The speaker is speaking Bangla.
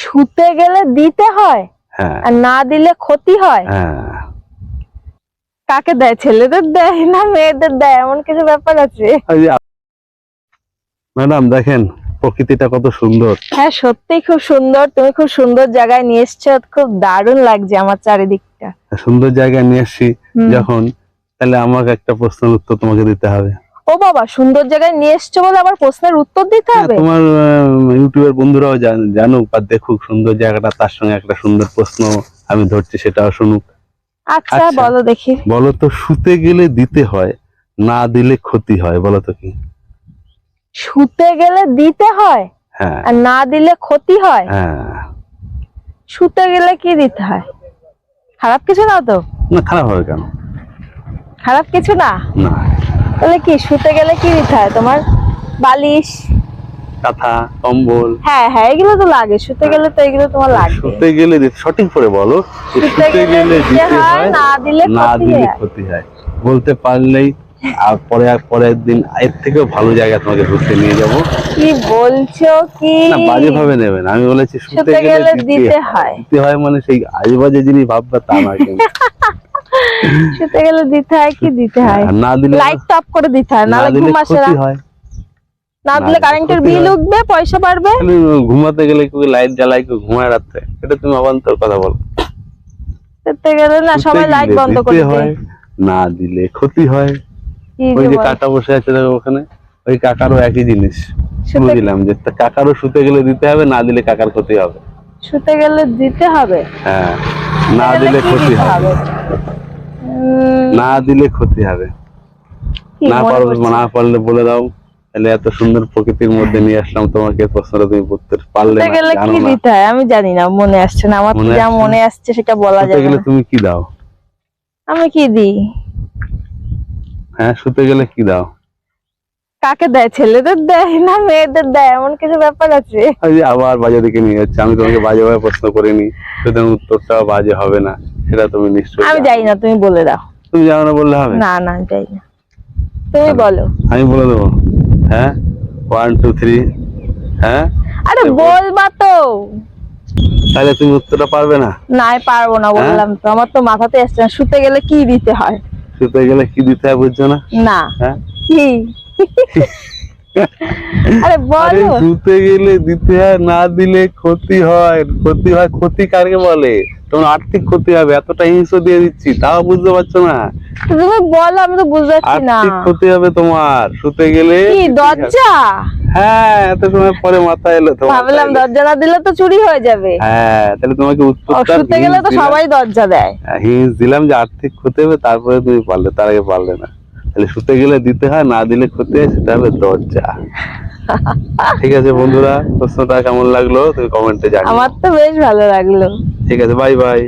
ছুতে গেলে দিতে হয় হ্যাঁ আর না দিলে ক্ষতি হয়। হ্যাঁ কাকে দেয়, ছেলেদের দেয় না মেয়েদের দেয়, এমন কিছু ব্যাপার আছে? ম্যাডাম দেখেন প্রকৃতিটা কত সুন্দর। হ্যাঁ সত্যি খুব সুন্দর, তুমি খুব সুন্দর জায়গায় নিয়ে এসছো, খুব দারুণ লাগছে আমার চারিদিকটা। সুন্দর জায়গায় নিয়ে এসছি যখন, তাহলে আমাকে একটা প্রশ্নের উত্তর তোমাকে দিতে হবে। ও বাবা, সুন্দর জায়গায় নিয়ে এসছো বলে আবার প্রশ্নের উত্তর দিতে হবে? তোমার ইউটিউবের বন্ধুরাও জানুক বা দেখুক সুন্দর জায়গাটা, তার সঙ্গে একটা সুন্দর প্রশ্ন আমি ধরছি, সেটাও শুনুক। আচ্ছা বলো দেখি। বলো তো, শুতে গেলে দিতে হয় না দিলে ক্ষতি হয়, বলো তো কি? শুতে গেলে দিতে হয় হ্যাঁ আর না দিলে ক্ষতি হয়। হ্যাঁ। শুতে গেলে কি দিতে হয়? খারাপ কিছু না তো? না, খারাপ হবে কেন? খারাপ কিছু না? না। তাহলে কি শুতে গেলে কি দিতে হয়? তোমার বালিশ, কাঁথা, কম্বল। হ্যাঁ হ্যাঁ এগুলো তো লাগে, শুতে গেলে তো এগুলো তোমার লাগবে। শুতে গেলে সঠিক করে বলো, শুতে গেলে দিতে হয় না দিলে ক্ষতি হয়। বলতে পারলেই আর পরের দিন এর থেকেও ভালো জায়গা তোমাকে ঘুরতে নিয়ে যাব। কি বলছো কি? না, বাজে ভাবে নেবেন। আমি বলেছি শুতে গেলে দিতে হয়। দিতে হয় মানে সেই আজেবাজে জিনিস ভাববে তা না কিন্তু। শুতে গেলে দিতে হয় কি দিতে হয়? না দিলে লাইট অফ করে দিতে হয়, নাহলে ঘুম আসে না। না দিলে কারেন্টের বিল উঠবে, পয়সা বাড়বে। ঘুমাতে গেলে কেউ লাইট জ্বালায়, কেউ ঘুমায় রাত্রে, এটা তুমি অবান্তর কথা বলো। শুতে গেলে না সবাই লাইট বন্ধ করে দেয়। না দিলে ক্ষতি হয়। ওই যে কাকা বসে আছে দেখো ওখানে, ওই কাকারও একই জিনিস বুঝলাম, যে কাকারও শুতে গেলে দিতে হবে, না দিলে কাকার ক্ষতি হবে। শুতে গেলে দিতে হবে, হ্যাঁ, না দিলে ক্ষতি হবে। না দিলে ক্ষতি হবে। না পারলে বলে দাও। তাহলে এত সুন্দর প্রকৃতির মধ্যে নিয়ে আসলাম তোমাকে, প্রশ্নটা তুমি করতে পারলে না, জানো না। দিতে হয় আমি জানি না, মনে আসছে না আমার, যা মনে আসছে সেটা বলা যাবে না। শুতে গেলে তুমি কি দাও? আমি কি দিই? হ্যাঁ, শুতে গেলে কি দাও? কাকে দেয়, ছেলেদের দেয় না মেয়েদের দেয়, এমন কিছু ব্যাপার আছে? আবার বাজে দিকে নিয়ে যাচ্ছে। আমি তোমাকে বাজে ভাবে প্রশ্ন করিনি, সুতরাং উত্তরটাও বাজে হবে না, সেটা তুমি নিশ্চয়ই। আমি জানি না, তুমি বলে দাও। তুমি জানো না বললে হবে? না না যাই না, তুমি বলো। আমি বলে দেবো। হ্যাঁ, 1 2 3। হ্যাঁ, আরে বলবা তো। তাহলে তুমি উত্তরটা পারবে না? না পারবো না, বললাম তো, আমার তো মাথাতে আসছে না। শুতে গেলে কি দিতে হয়? শুতে গেলে কি দিতে হয় বুঝছো না? না। হ্যাঁ, কি? আরে বলো। শুতে গেলে দিতে হয়, না দিলে ক্ষতি হয়। ক্ষতি হয়, ক্ষতি কাকে বলে? তোমার আর্থিক ক্ষতি হবে, এতটা হিংস দিয়ে দিচ্ছি, তাও বুঝতে পারছো না? তুমি বলো, আমি তো বুঝতে পারছি না। আর্থিক ক্ষতি হবে তোমার শুতে গেলে। কি দরজা? হ্যাঁ, এত সময় পরে মাথায় এলো তো। ভাবলাম দরজা না দিলে তো চুরি হয়ে যাবে। হ্যাঁ, তাহলে তোমাকে উত্তরটা শুতে গেলে তো সবাই দরজা দেয়। হিন্স দিলাম যে আর্থিক ক্ষতি হবে, তারপরে তুমি পারলে, তার আগে পারলে না। তাহলে শুতে গেলে দিতে হয়, না দিলে ক্ষতি হয়, সেটা হবে দরজা। ঠিক আছে বন্ধুরা, প্রশ্নটা কেমন লাগলো তুমি কমেন্টে জানিও। আমার তো বেশ ভালো লাগলো। ঠিক আছে, বাই বাই।